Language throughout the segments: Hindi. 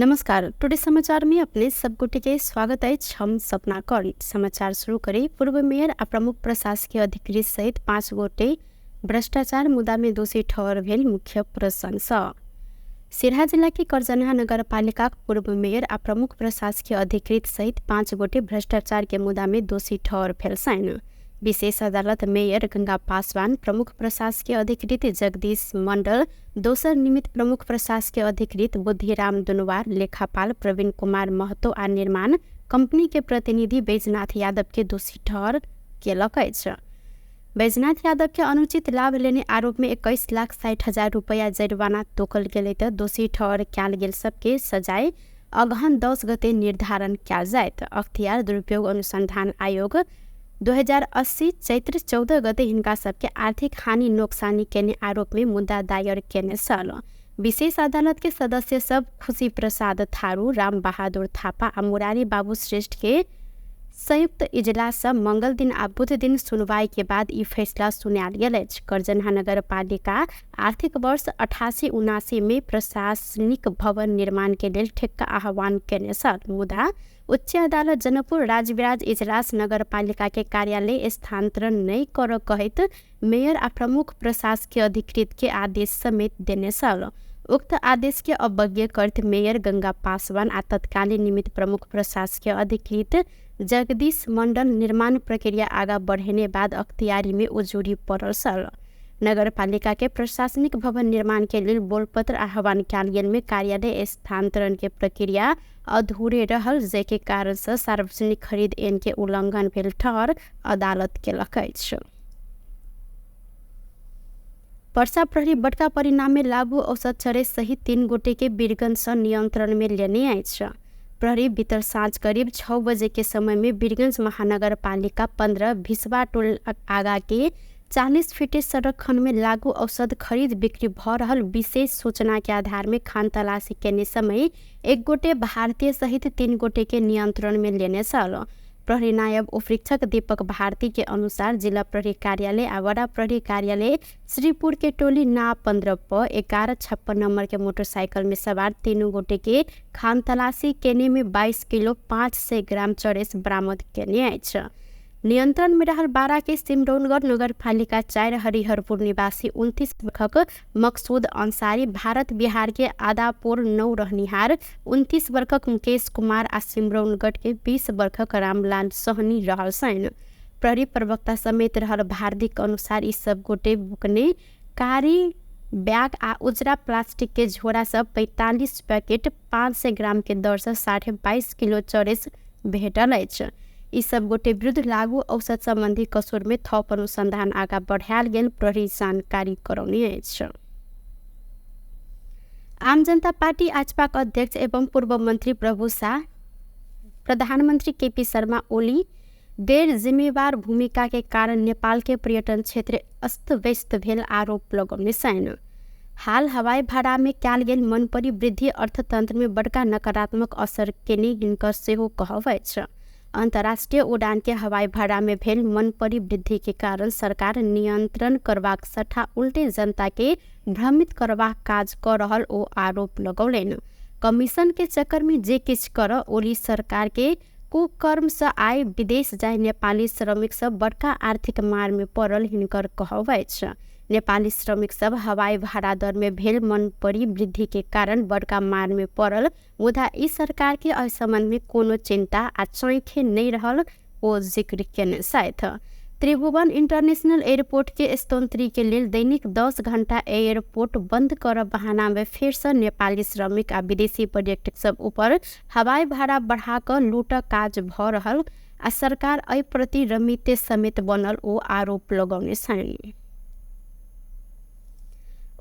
नमस्कार। टुडे समाचार में अपने सबगोटे के स्वागत है। हम सपना करी समाचार शुरू करें। पूर्व मेयर आ प्रमुख प्रशासकीय अधिकारी सहित 5 गोटे भ्रष्टाचार मुद्दा में दोषी ठहर भेल मुख्य प्रशंसा। सिराहा जिला के करजनहा नगरपालिका पूर्व मेयर आ प्रमुख प्रशासकीय अधिकृत सहित 5 गोटे भ्रष्टाचार के मुद्दा में दोषी ठहर भेल छन्। विशेष अदालत मेयर गंगा पासवान, प्रमुख प्रशासकीय अधिकृत जगदीश मण्डल, दोसर निमित्त प्रमुख प्रशासकीय अधिकृत बुद्धिराम दुनवार, लेखापाल प्रवीण कुमार महतो आ निर्माण कंपनी के प्रतिनिधि बैजनाथ यादव के दोषी ठहर केलक अछि। बैजनाथ यादव के अनुचित लाभ लेने आरोप में 21,60,000 रुपया जरिवाना तोकल गेलै त दोषी ठहर कयल गेल सबके सजाय अगहन 10 गते निर्धारण कयल जायत। अख्तियार दुरुपयोग अनुसंधान आयोग 2080 चैत्र 14 गते हिनका सबके आर्थिक हानि नोकसानी केने आरोप में मुद्दा दायर केने छल। विशेष अदालत के सदस्य सब खुशी प्रसाद थारू, राम बहादुर थापा आ मुरारी बाबू श्रेष्ठ के संयुक्त इजलास मंगल दिन आ बुध दिन सुनवाई के बाद ई फैसला सुनायल गेल अछि। करजनहा नगर पालिका आर्थिक वर्ष 88-79 में प्रशासनिक भवन निर्माण के लेल ठेक्का आह्वान केने छल। मुदा उच्च अदालत जनकपुर राजविराज इजलास नगर पालिका के कार्यालय स्थानांतरण नहीं कर कहत मेयर आ प्रमुख प्रशासकीय अधिकृत के आदेश समेत देने छल। उक्त आदेश के अवज्ञा करत मेयर गंगा पासवान आ तत्कालीन निमित्त प्रमुख प्रशासकीय अधिकृत जगदीश मंडल निर्माण प्रक्रिया आगा बढ़ेने बाद अख्तियारी में उजूरी पड़ल छल। नगर पालिका के प्रशासनिक भवन निर्माण के लिए बोलपत्र आह्वान कयल गेल में कार्यालय स्थानांतरण के प्रक्रिया अधूरे रहल, जेके कारण से सार्वजनिक खरीद ऐन के उल्लंघन भेल ठहर अदालत केलक अछि। पर्सा प्रहरी बड़का परिणाम में लागू औसत चढ़े सहित 3 गोटे के बीरगंज से नियंत्रण में लेने अछि। प्रहरी बीतर साँझ करीब 6 बजे के समय में बीरगंज महानगर पालिका 15 भिसवा टोल आगा के 40 फीटे सड़क खंड में लागू औषध खरीद बिक्री भ रहल विशेष सूचना के आधार में खान तलाशी केने समय 1 गोटे भारतीय सहित 3 गोटे के नियंत्रण में लेने छल। प्रहरी नायब उपरीक्षक दीपक भारती के अनुसार जिला प्रहरी कार्यालय आ वडा प्रहरी कार्यालय श्रीपुर के टोली ना 15 प 1156 नंबर के मोटरसाइकिल में सवार 3 गोटे के खान तलाशी केने में 22 किलो 500 ग्राम चरस बरामद केने अछि। नियंत्रण में रहल 12 के सिमरौनगढ़ नगर पालिका 4 हरिहरपुर निवासी 29 वर्षक मकसूद अंसारी, भारत बिहार के आदापुर 9 रहनिहार 29 वर्षक मुकेश कुमार आ सिमरौनगढ़ के 20 वर्षक रामलाल सहनी रहल छन्। प्रहरी प्रवक्ता समेत रहल भारती के अनुसार ई सब गोटे बुकने कारी बैग आ उजरा प्लास्टिक के झोरा सब 45 पैकेट 500 ग्राम के दर से 22.5 किलो चरस भेटल अछि। ई सब गोटे विरुद्ध लागू औषध संबंधी कसूर में थप अनुसंधान आगा बढ़ायल गेल प्रहरी जानकारी करौने अछि। आम जनता पार्टी आजपाक अध्यक्ष एवं पूर्व मंत्री प्रभु शाह, प्रधानमंत्री केपी शर्मा ओली गैर जिम्मेवार भूमिका के कारण नेपाल के पर्यटन क्षेत्र अस्त व्यस्त भेल आरोप लगौने छन्। हाल हवाई भाड़ा में कयल गेल मनपरी वृद्धि अर्थतंत्र में बड़का नकारात्मक असर केने हिनकर सेहो कहब अछि। अंतर्राष्ट्रीय उड़ान के हवाई भाड़ा में भेल मनपरी वृद्धि के कारण सरकार नियंत्रण करबाक सट्टा उल्टे जनता के भ्रमित करबाक काज कर रहल ओ आरोप लगौलनि। कमीशन के चक्कर में जे किछ कर ओली सरकार के कुकर्म से आय विदेश जाय नेपाली श्रमिक सब बड़का आर्थिक मार में पड़ल हिनकर कहब अछि। नेपाली श्रमिक सब हवाई भाड़ा दर में भेल मनपरी वृद्धि के कारण बड़का मार में पड़ल, मुदा ई सरकार के एहि संबंध में कोनो चिंता आ चौंखे नहीं रहल ओ जिक्र केने छथि। त्रिभुवन इंटरनेशनल एयरपोर्ट के स्तोत्री के लेल दैनिक 10 घंटा एयरपोर्ट बंद कर बहाना में फिर से नेपाली श्रमिक आ विदेशी पर्यटक सब ऊपर हवाई भाड़ा बढ़ा कर लूट काज भ रहल आ सरकार एहि प्रति रमिते समेत बनल ओ आरोप लगौने छन्।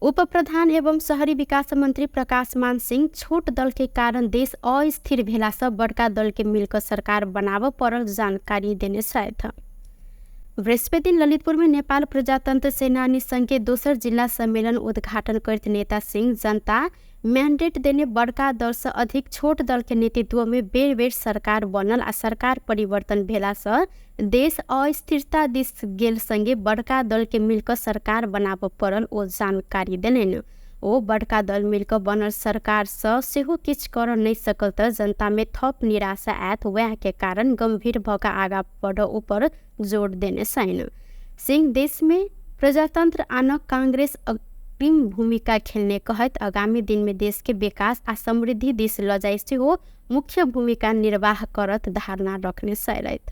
उप प्रधान एवं शहरी विकास मंत्री प्रकाश मान सिंह छोट दल के कारण देश अस्थिर भेला से बड़का दल के मिलकर सरकार बनाव पड़ल जानकारी देने छथि। बृहस्पति ललितपुर में नेपाल प्रजातंत्र सेनानी संघ के दोसर जिला सम्मेलन उद्घाटन करत नेता सिंह जनता मैंडेट देने बड़का दल से अधिक छोट दल के नेतृत्व में बेर बेर सरकार बनल आ सरकार परिवर्तन भेला से देश अस्थिरता दिस गेल संगे बड़का दल के मिलकर सरकार बनाब पड़ल ओ जानकारी देलनि। ओ बड़का दल मिलकर बनल सरकार सेहो किछ कर नहीं सकल त जनता में थप निराशा आयत, वह के कारण गंभीर भका आगा बढ़ ऊपर जोड़ देने छैन। सिंह देश में प्रजातंत्र आन कांग्रेस अग्रिम भूमिका खेलने कहत आगामी दिन में देश के विकास आ समृद्धि दिश लजाइ सेहो मुख्य भूमिका निर्वाह करत धारणा रखने सैलैत।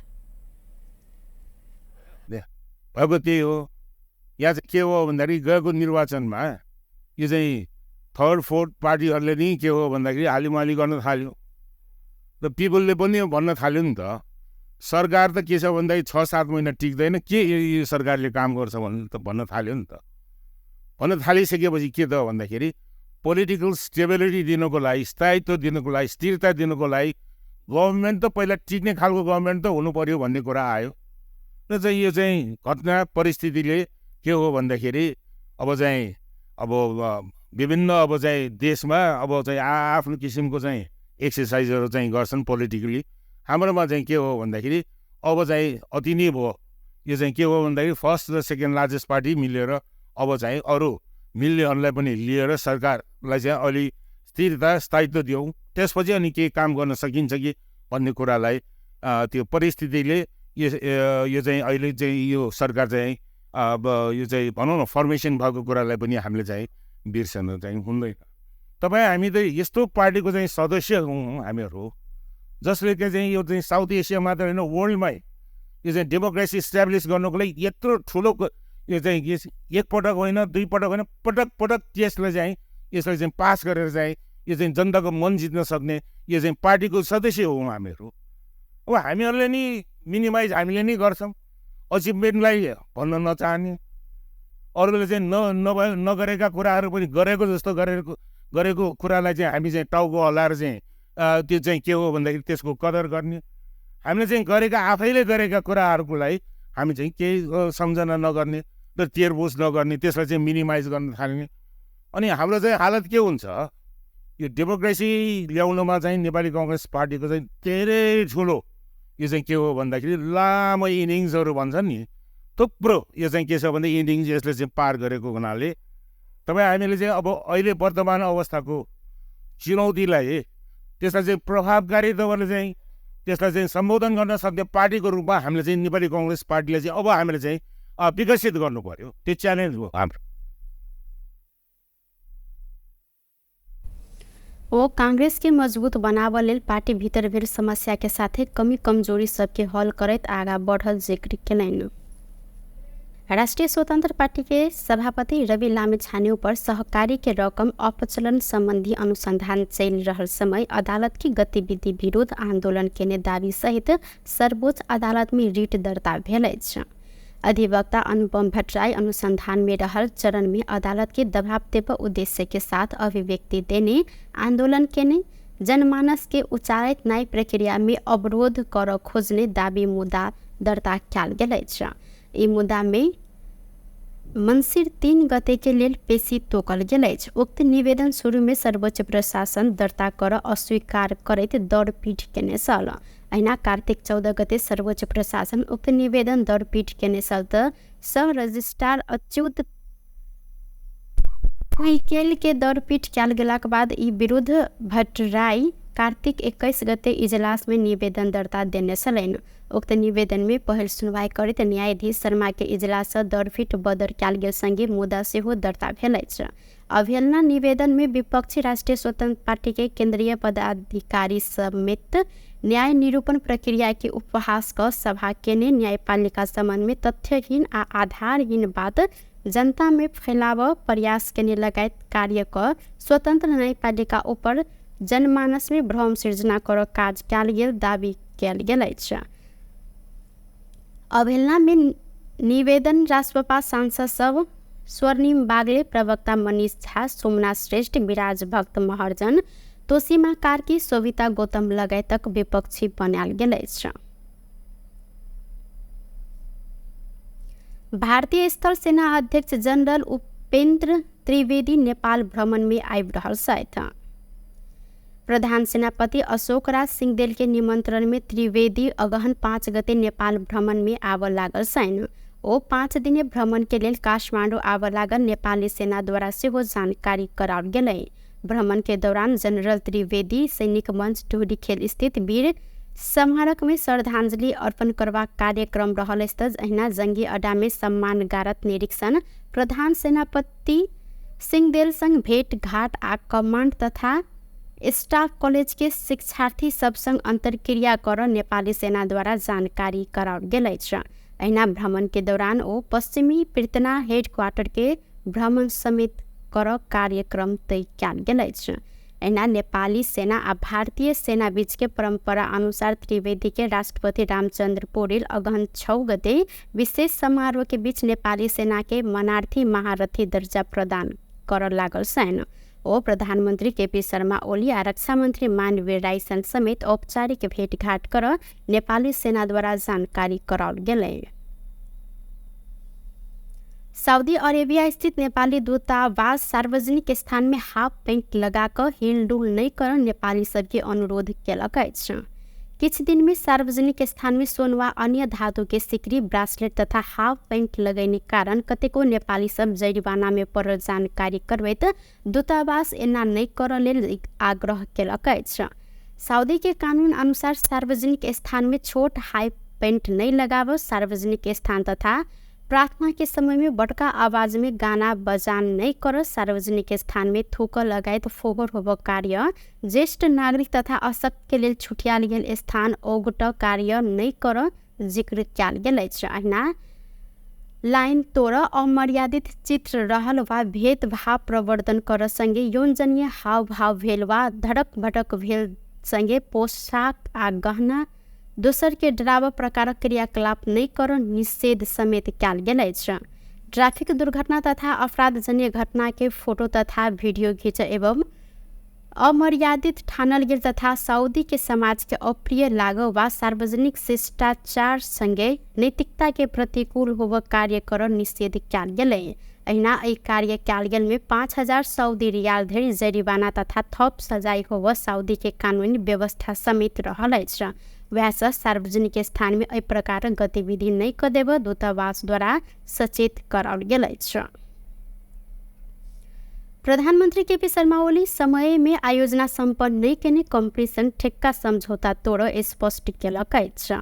भएको त्यही हो। यहाँ चाहिँ के हो भन्दाखेरि गएको निर्वाचनमा यो चाहिँ थर्ड फोर्थ पार्टीहरूले नि के हो भन्दाखेरि हालिमाली गर्न थाल्यो र पिपलले पनि भन्न थाल्यो नि त। सरकार त के छ भन्दाखेरि 6-7 महिना टिक्दैन, के यो सरकारले काम गर्छ भन्न थाल्यो नि त। भन्न थालिसकेपछि के त भन्दाखेरि पोलिटिकल स्टेबिलिटी दिनको लागि, स्थायित्व दिनको लागि, स्थिरता दिनको लागि गभर्मेन्ट त पहिला टिक्ने खालको गभर्मेन्ट त हुनु पर्यो भन्ने कुरा आयो र चाहिँ यो चाहिँ घटना परिस्थितिले के हो भन्दाखेरि अब विभिन्न देशमा चाहिँ आफ्नो किसिमको चाहिँ एक्सर्साइजहरू चाहिँ गर्छन् पोलिटिकली। हाम्रोमा चाहिँ के हो भन्दाखेरि अब चाहिँ अति नै भयो। यो चाहिँ के हो भन्दाखेरि फर्स्ट र सेकेन्ड लार्जेस्ट पार्टी मिलेर अब चाहिँ अरू मिल्नेहरूलाई पनि लिएर सरकारलाई चाहिँ अलि स्थिरता स्थायित्व दियौँ, त्यसपछि अनि केही काम गर्न सकिन्छ कि भन्ने कुरालाई त्यो परिस्थितिले यो चाहिँ अहिले चाहिँ यो सरकार चाहिँ अब यो चाहिँ भनौँ न फर्मेसन भएको कुरालाई पनि हामीले चाहिँ बिर्सन चाहिँ हुँदैन। हामी त यस्तो पार्टीको चाहिँ सदस्य हौँ हामीहरू, जसले चाहिँ यो चाहिँ साउथ एसिया मात्र होइन वर्ल्डमै यो चाहिँ डेमोक्रेसी इस्टाब्लिस गर्नुको लागि यत्रो ठुलो यो चाहिँ एकपटक होइन, दुईपटक होइन, पटक पटक यसलाई चाहिँ पास गरेर चाहिँ यो चाहिँ जनताको मन जित्न सक्ने यो चाहिँ पार्टीको सदस्य हौँ हामीहरू। अब हामीहरूले नि मिनिमाइज हामीले नै गर्छौँ, अचिभमेन्टलाई भन्न नचाहने, अरूले चाहिँ नगरेका कुराहरू पनि गरेको जस्तो गरेको कुरालाई चाहिँ हामी चाहिँ टाउको हल्लाएर चाहिँ त्यो चाहिँ के हो भन्दाखेरि त्यसको कदर गर्ने, हामीले चाहिँ गरेका आफैले गरेका कुराहरूको लागि हामी चाहिँ केही सम्झना नगर्ने र टेरबोस नगर्ने, त्यसलाई चाहिँ मिनिमाइज गर्न थाल्ने। अनि हाम्रो चाहिँ हालत के हुन्छ, यो डेमोक्रेसी ल्याउनमा चाहिँ नेपाली कांग्रेस पार्टीको चाहिँ धेरै ठुलो यो चाहिँ के हो भन्दाखेरि लामो इनिङ्सहरू भन्छन् नि, थुप्रो यो चाहिँ के छ भन्दा इनिङ्स यसले चाहिँ पार गरेको हुनाले हामीले चाहिँ अब अहिले वर्तमान अवस्थाको चुनौतीलाई त्यसलाई चाहिँ प्रभावकारी तवरले चाहिँ त्यसलाई चाहिँ सम्बोधन गर्न सक्ने पार्टीको रूपमा हामीले चाहिँ नेपाली कांग्रेस पार्टीलाई चाहिँ अब हामीले चाहिँ विकसित गर्नु पर्यो। त्यो च्यालेन्ज हो हाम्रो। वो कांग्रेस के मजबूत बनाव लेल पार्टी भीतर भेल समस्या के साथे कमी कमजोरी सबके हल करत आगा बढ़ल जिक्र केलैन। राष्ट्रीय स्वतंत्र पार्टी के सभापति रवि लामिछाने पर सहकारी के रकम अपचलन संबंधी अनुसंधान चल रहल समय अदालत की गतिविधि विरुद्ध आंदोलन केने दावी सहित सर्वोच्च अदालत में रिट दर्ता भेल अछि। अधिवक्ता अनुपम भट्टराई अनुसंधान में रहल चरण में अदालत के दबाव देव उद्देश्य के साथ अभिव्यक्ति देने, आंदोलन केने, जनमानस के उचारित न्याय प्रक्रिया में अवरोध कर खोजने दावी मुद्दा दर्ता कयल गेल अछि। ई मुद्दा में मंसिर 3 गते के लेल पेशी तोकल गेल अछि। उक्त निवेदन शुरू में सर्वोच्च प्रशासन दर्ता कर अस्वीकार करैत दौड़पीट केने छल। अहिना कार्तिक 14 गते सर्वोच्च प्रशासन उक्त निवेदन दौड़पीट केने छल त सह रजिस्ट्रार अच्युत कुइकेल के दौड़पीट कयल गेलाक बाद ई विरुद्ध भट्टराई कार्तिक 21 गते इजलास में निवेदन दर्ता देने छलैन। उक्त निवेदन में पहल सुनवाई करैत न्यायाधीश शर्मा के इजलास से दौड़पीट बदर कयल गेल संगे मुद्दा सेहो दर्ता भेल अछि। अवहेलना निवेदन में विपक्षी राष्ट्रीय स्वतंत्र पार्टी के केंद्रीय पदाधिकारी समेत न्याय निरूपण प्रक्रिया के उपहास क सभा केने न्यायपालिका संबंध में तथ्यहीन आ आधारहीन बात जनता में फैलाव प्रयास केने लगायत कार्य क स्वतंत्र न्यायपालिका ऊपर जनमानस में भ्रम सृजना कर काज कयल गेल दावी कयल गेल अछि। अवहेलना में निवेदन राष्ट्रपा सांसद सब स्वर्णिम बागले, प्रवक्ता मनीष झा, सोमनाथ श्रेष्ठ, विराज भक्त महर्जन, तोसीमा कार्की, सोभिता गौतम लगायतक विपक्षी बनायल गेल अछि। भारतीय स्थल सेना अध्यक्ष जनरल उपेंद्र त्रिवेदी नेपाल भ्रमण में आबि रहल छथि। प्रधान सेनापति अशोक राज सिंहदेल के निमंत्रण में त्रिवेदी अगहन 5 गते नेपाल भ्रमण में आब लागल छन्। ओ 5 दिने भ्रमण के लेल काठमाडौँ आबऽ लागल नेपाली सेना द्वारा सेहो जानकारी कराओल गेलै। भ्रमण के दौरान जनरल त्रिवेदी सैनिक मंच टोहरीखेल स्थित वीर स्मारक में श्रद्धांजलि अर्पण करबाक कार्यक्रम रहल अछि। अहिना जंगी अड्डा में सम्मान गारत निरीक्षण, प्रधान सेनापति सिंहदेल संग भेंट घाट आ कमांड तथा स्टाफ कॉलेज के शिक्षार्थी सब संग अंतरक्रिया कर नेपाली सेना द्वारा जानकारी कराओल गेल अछि। अहिना भ्रमण के दौरान ओ पश्चिमी पृतना हेडक्वार्टर के भ्रमण समेत कर कार्यक्रम तय कयल गेल अछि। अहिना नेपाली सेना आ भारतीय सेना बीच के परंपरा अनुसार त्रिवेदी के राष्ट्रपति रामचंद्र पौडेल अगहन 6 गते विशेष समारोह के बीच नेपाली सेना के मनार्थी महारथी दर्जा प्रदान कर लागल छन्। ओ प्रधानमंत्री केपी शर्मा ओली आ रक्षा मंत्री मानवीय रायसन समेत औपचारिक भेंटघाट कर नेपाली सेना द्वारा जानकारी कराओल गेलै। सऊदी अरेबिया स्थित नेपाली दूतावास सार्वजनिक स्थान में हाफ पेंट लगाकर हिलडुल नहीं कर नेपाली सबके अनुरोध केलक अछि। किछ दिन में सार्वजनिक स्थान में सोन वा अन्य धातु के सिकरी, ब्रासलेट तथा हाफ पेंट लगैने कारण कतेको नेपाली सब जरिवाना में पड़ल जानकारी करबैत दूतावास एना नहीं कर लेल आग्रह केलक अछि। सऊदी के कानून अनुसार सार्वजनिक स्थान में छोट हाफ पेंट नहीं लगाव, सार्वजनिक स्थान तथा प्रार्थना के समय में बड़का आवाज में गाना बजान नहीं कर, सार्वजनिक स्थान में थूक लगायत फोहर होब कार्य, ज्येष्ठ नागरिक तथा अशक्त के लेल छुटियाल गेल स्थान ओगट कार्य नहीं कर जिक्र कयल गेल अछि। अहिना लाइन तोड़, अमर्यादित चित्र रहल वा भेदभाव प्रवर्तन कर संगे यौनजन्य हाव भाव भेल वा धड़क भटक भेल संगे पोशाक आ गहना दोसर के डराव प्रकार क्रियाकलाप नहीं कर निषेध समेत कयल गेल अछि। ट्रैफिक दुर्घटना तथा अपराधजन्य घटना के फोटो तथा वीडियो खींच एवं अमर्यादित ठानल गेल तथा सऊदी के समाज के अप्रिय लागव वा सार्वजनिक शिष्टाचार संगे नैतिकता के प्रतिकूल होब कार्य कर निषेध कयल गेलै। अहिना एहि कार्य कयल गेल में 5000 सऊदी रियाल धरि जरिवाना तथा थप सजाय होब सऊदी के कानूनी व्यवस्था समेत रहल अछि। वह सार्वजनिक स्थान में एहि प्रकार गतिविधि नहीं कर देब दूतावास द्वारा सचेत कराओल गेल अछि। प्रधानमंत्री केपी शर्मा ओली समय में आयोजना संपन्न नहीं केने कंपनी संग ठेक्का समझौता तोड़ स्पष्ट केलक अछि।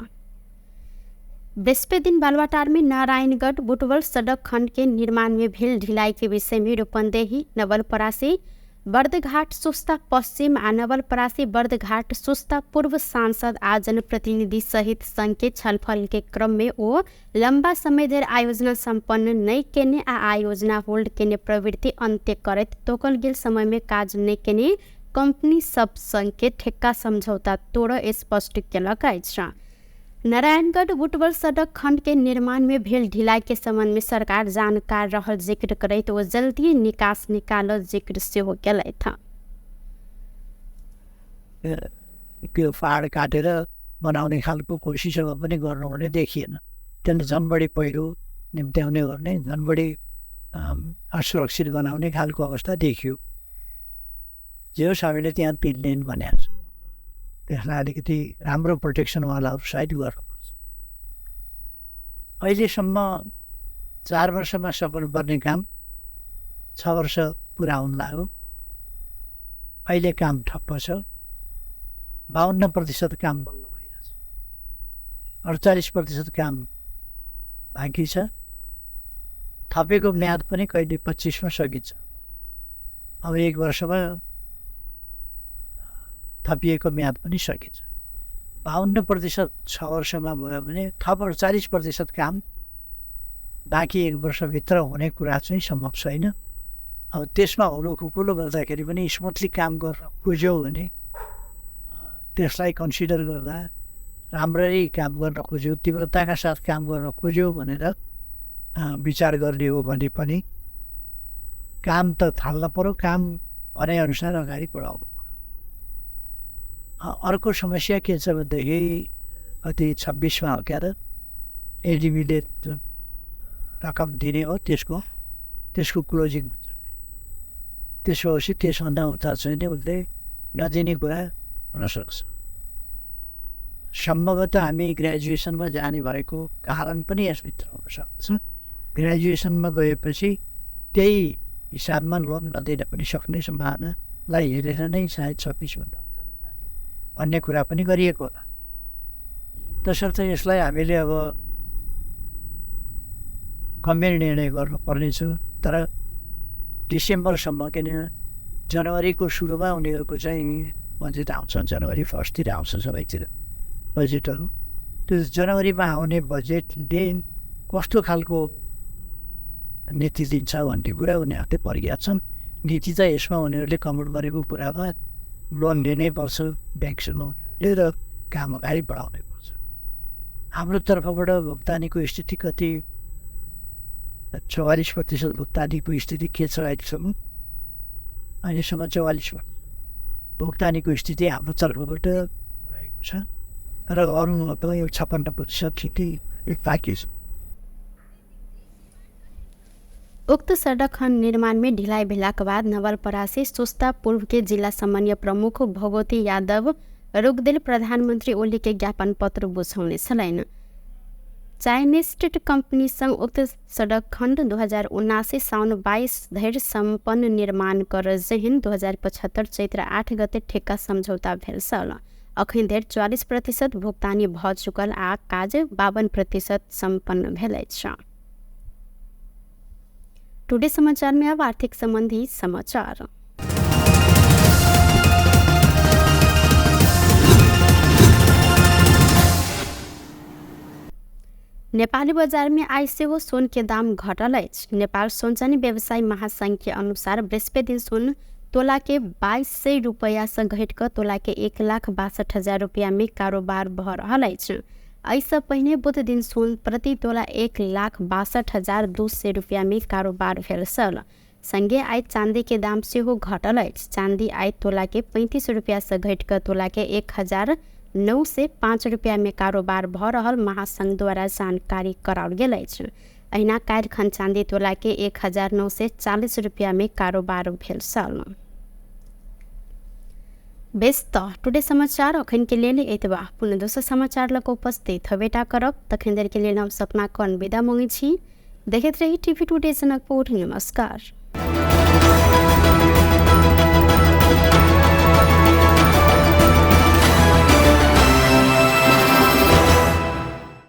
बृहस्पति दिन बालुवाटार में नारायणगढ़ बुटवल सड़क खंड के निर्माण में भेल ढिलाई के विषय में रूपन्देही, नवलपरासी, बर्दघाट सुस्ता पश्चिम आ नवलपरासी बर्दघाट सुस्ता पूर्व सांसद आ जनप्रतिनिधि सहित संघ के छलफल के क्रम में ओ लंबा समय धरि आयोजना संपन्न नहीं केने आ आयोजना होल्ड केने प्रवृत्ति अंत्य करैत तोकल गेल समय में काज नहीं केने कंपनी सब संघ के ठेक्का समझौता तोड़ स्पष्ट केलक अछि। नारायणगढ़ बुटवल सड़क खंड के निर्माण में भेल ढिलाई के संबंध में सरकार जानकार रहल जिक्र करैत ओ जल्दी निकास निकाल जिक्र सेहो केलथि। त्यो पहाड काटेर बनाउने खालको कोसिसहरू पनि गर्नुहुने देखिएन। त्यसले झन् बढी पहिरो निम्त्याउने गर्ने, झन् बढी असुरक्षित बनाउने खालको अवस्था देखियो। जे होस् हामीले त्यहाँ 3 लेन भनेका छौँ, त्यसलाई अलिकति राम्रो प्रोटेक्सनवाला साइड गर्नुपर्छ। अहिलेसम्म 4 वर्षमा सफल पर्ने काम 6 वर्ष पुरा हुन लाग्यो। अहिले काम ठप्प छ। 52% काम बल्ल भइरहेछ, 48% काम बाँकी छ। थपेको म्याद पनि कहिले 25 मा सकिन्छ। अब 1 वर्षमा थपिएको म्याद पनि सकिन्छ। 52% 6 वर्षमा भयो भने थप 48% काम बाँकी 1 वर्षभित्र हुने कुरा चाहिँ सम्भव छैन। अब त्यसमा हुलोखुलो गर्दाखेरि पनि स्मुथली काम गर्न खोज्यो भने त्यसलाई कन्सिडर गर्दा राम्ररी काम गर्न खोज्यो, तीव्रताका साथ काम गर्न खोज्यो भनेर विचार गर्ने हो भने पनि काम त थाल्न पर्यो, काम भनेअनुसार अगाडि बढाउनु। अर्को समस्या के छ भनेदेखि कति 26मा हो क्या त एडिबीले रकम दिने हो, त्यसको क्लोजिङ हुन्छ। त्यसपछि त्यसभन्दा उता चाहिँ उसले नदिने कुरा हुनसक्छ। सम्भवतः हामी ग्रेजुएसनमा जाने भएको कारण पनि यसभित्र हुन सक्छ। ग्रेजुएसनमा गएपछि त्यही हिसाबमा लोन नदिन पनि सक्ने सम्भावनालाई हेरेर नै सायद 26भन्दा उता नजाने भन्ने कुरा पनि गरिएको होला। तसर्थ यसलाई हामीले अब गम्भीर निर्णय गर्नुपर्नेछ। तर डिसेम्बरसम्म किन जनवरीको सुरुमा उनीहरूको चाहिँ बजेट आउँछ, जनवरी 1तिर आउँछ सबैतिर बजेटहरू। त्यो जनवरीमा आउने बजेटले कस्तो खालको नीति दिन्छ भन्ने कुरा उनीहरूले परिया छन्। नीति चाहिँ यसमा उनीहरूले कमेन्ट गरेको कुरामा लोन लिनै पर्छ ब्याङ्कसँग उनीहरूले र काम अगाडि बढाउनै पर्छ। हाम्रो तर्फबाट भुक्तानीको स्थिति कति 44% भुक्तानीको स्थिति के छ अहिलेसम्म? अहिलेसम्म 44% भुक्तानीको स्थिति हाम्रो तर्फबाट रहेको छ र अरू पनि 56% स्थिति बाँकी छ। उक्त सड़क खंड निर्माण में ढिलाई भेला के बाद नवलपरासी सोस्ता पूर्व के जिला समन्वय प्रमुख भगवती यादव रुकदिल प्रधानमंत्री ओली के ज्ञापन पत्र बुझाउने छलैन। चाइनीज कंपनी संग उक्त सड़क खंड 2079 साउन 22 धरि सम्पन्न निर्माण कर जहिन 2075 चैत्र 8 गते ठेक्का समझौता भेल छल। अखन धरि 44% भुक्तानी भ चुकल आ काज 52% सम्पन्न भेल छ। टुडे समाचार में अब आर्थिक संबंधी समाचार। नेपाली बजार में आज से वो सोन के दाम घटल अछि। नेपाल सोनचानी व्यवसायी महासंघ के अनुसार बृहस्पति दिन सोन तोला के 2200 रुपया से घट कर तोला के 1,62,000 रुपया में कारोबार भ रहल अछि। ऐसा पहले बुध दिन सोन प्रति तोला 1,62,200 रुपया में कारोबार भेल छल। संगे आई चांदी के दाम से हो घटल अछि। चांदी आई तोला के 35 रुपया से घट कर तोला के 1,00905 रुपया में कारोबार भ रहल महासंघ द्वारा जानकारी कराओल गेल अछि। अहिना काल्हिखन चांदी तोला के 1,940 रुपया में कारोबार भेल छल। बेस्त टुडे समाचार अखन के लिए एतबा पुनः दोसर समाचार लक उपस्थित हवेटा करब। तखन देर के लिए हम सपना कौन विदा मांगे छी। देखते रही टीवी टुडे जनकपुर। नमस्कार।